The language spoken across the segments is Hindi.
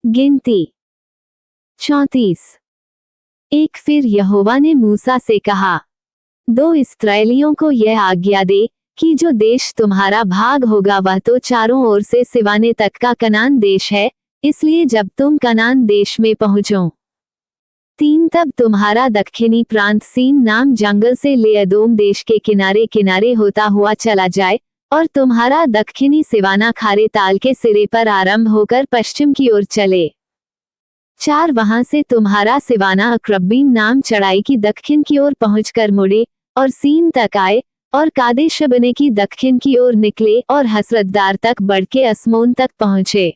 गिनती 34। एक फिर यहोवा ने मूसा से कहा, 2 इस्राएलियों को यह आज्ञा दे कि जो देश तुम्हारा भाग होगा वह तो चारों ओर से सिवाने तक का कनान देश है, इसलिए जब तुम कनान देश में पहुंचो। 3 तब तुम्हारा दक्षिणी प्रांत सीन नाम जंगल से ले एदोम देश के किनारे किनारे होता हुआ चला जाए, और तुम्हारा दक्षिणी सिवाना खारे ताल के सिरे पर आरंभ होकर पश्चिम की ओर चले। 4 वहां से तुम्हारा सिवाना अक्रब्बीम नाम चढ़ाई की दक्षिण की ओर पहुंचकर मुड़े और सीन तक आए और कादेश बने की दक्षिण की ओर निकले और हसरतदार तक बढ़ के अस्मोन तक पहुंचे।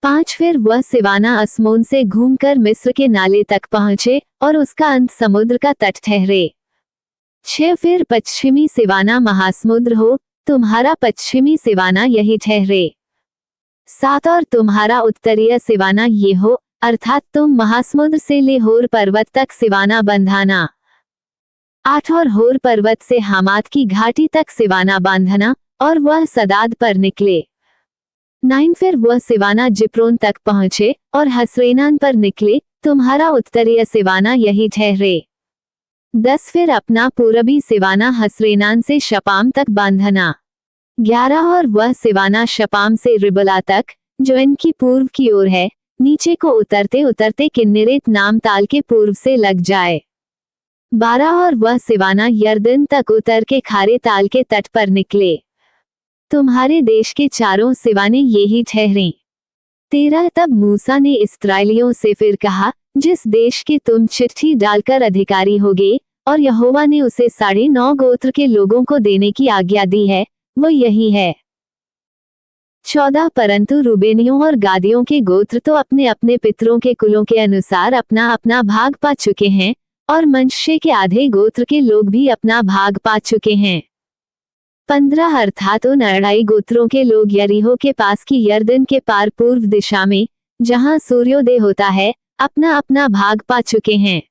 5 फिर वह सिवाना अस्मोन से घूमकर मिस्र के नाले तक पहुंचे और उसका अंत समुद्र का तट ठहरे। 6 फिर पश्चिमी सिवाना महासमुद्र हो, तुम्हारा पश्चिमी सिवाना यही ठहरे। 7 और तुम्हारा उत्तरीय सिवाना ये हो, अर्थात तुम महासमुद्र से ले होर पर्वत तक सिवाना बंधाना। 8 और होर पर्वत से हामात की घाटी तक सिवाना बांधना और वह सदाद पर निकले। 9 फिर वह सिवाना जिप्रोन तक पहुंचे और हसरेनान पर निकले, तुम्हारा उत्तरीय सिवाना यही ठहरे। 10 फिर अपना पूरबी सिवाना हसरेनान से शपाम तक बांधना। 11 और वह सिवाना शपाम से रिबला तक, जो इनकी पूर्व की ओर है, नीचे को उतरते उतरते किन्नेरेत नाम ताल के पूर्व से लग जाए। 12 और वह सिवाना यरदन तक उतर के खारे ताल के तट पर निकले। तुम्हारे देश के चारों सिवाने यही ठहरे। 13 तब मूसा ने इस्राएलियों से फिर कहा, जिस देश के तुम चिट्ठी डालकर अधिकारी होगे और यहोवा ने उसे 9.5 गोत्र के लोगों को देने की आज्ञा दी है, वो यही है। 14 परंतु रूबेनियों और गादियों के गोत्र तो अपने अपने पितरों के कुलों के अनुसार अपना अपना भाग पा चुके हैं, और मनश्शे के आधे गोत्र के लोग भी अपना भाग पा चुके हैं। 15 अर्थात उन 2.5 गोत्रों के लोग यरीहो के पास की यरदन के पार पूर्व दिशा में, जहां सूर्योदय होता है, अपना अपना भाग पा चुके हैं।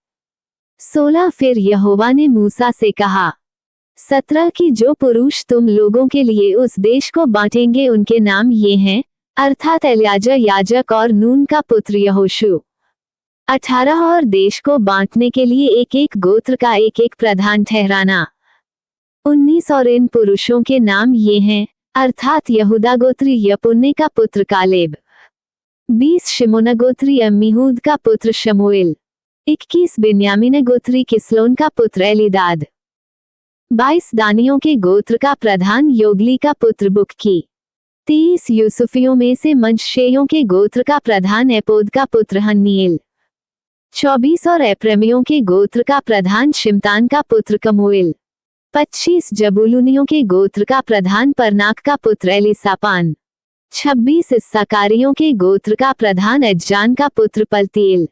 16 फिर यहोवा ने मूसा से कहा, 17 की जो पुरुष तुम लोगों के लिए उस देश को बांटेंगे उनके नाम ये हैं, अर्थात एलियाजर याजक और नून का पुत्र यहोशू। 18 और देश को बांटने के लिए एक एक गोत्र का एक एक प्रधान ठहराना। 19 और इन पुरुषों के नाम ये हैं, अर्थात यहूदा गोत्री यपुन्ने का पुत्र कालेब। 20 शिमोन गोत्री अम्मीहूद का पुत्र शमूएल। 21 बिन्यामीन गोत्री किस्लोन का पुत्र एलीदाद। 22 दानियों के गोत्र का प्रधान योगली का पुत्र बुक्की। 23 यूसुफियों में से मनश्शेयों के गोत्र का प्रधान एपोद का पुत्र हन्नीएल। 24 और एप्रैमियों के गोत्र का प्रधान शिमतान का पुत्र कमूएल। 25 जबूलूनियों के गोत्र का प्रधान परनाक का पुत्र एलिसापान। 26 इस्साकारियों के गोत्र का प्रधान एज्जान का पुत्र पलतीएल।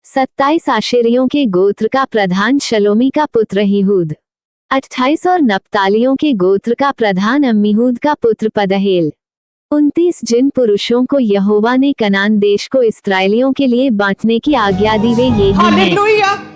27 आशेरियों के गोत्र का प्रधान शलोमी का पुत्र यहूद। 28 और नप्तालियों के गोत्र का प्रधान अम्मीहूद का पुत्र पदहेल। 29 जिन पुरुषों को यहोवा ने कनान देश को इस्राएलियों के लिए बांटने की आज्ञा दी वे ये ही हैं।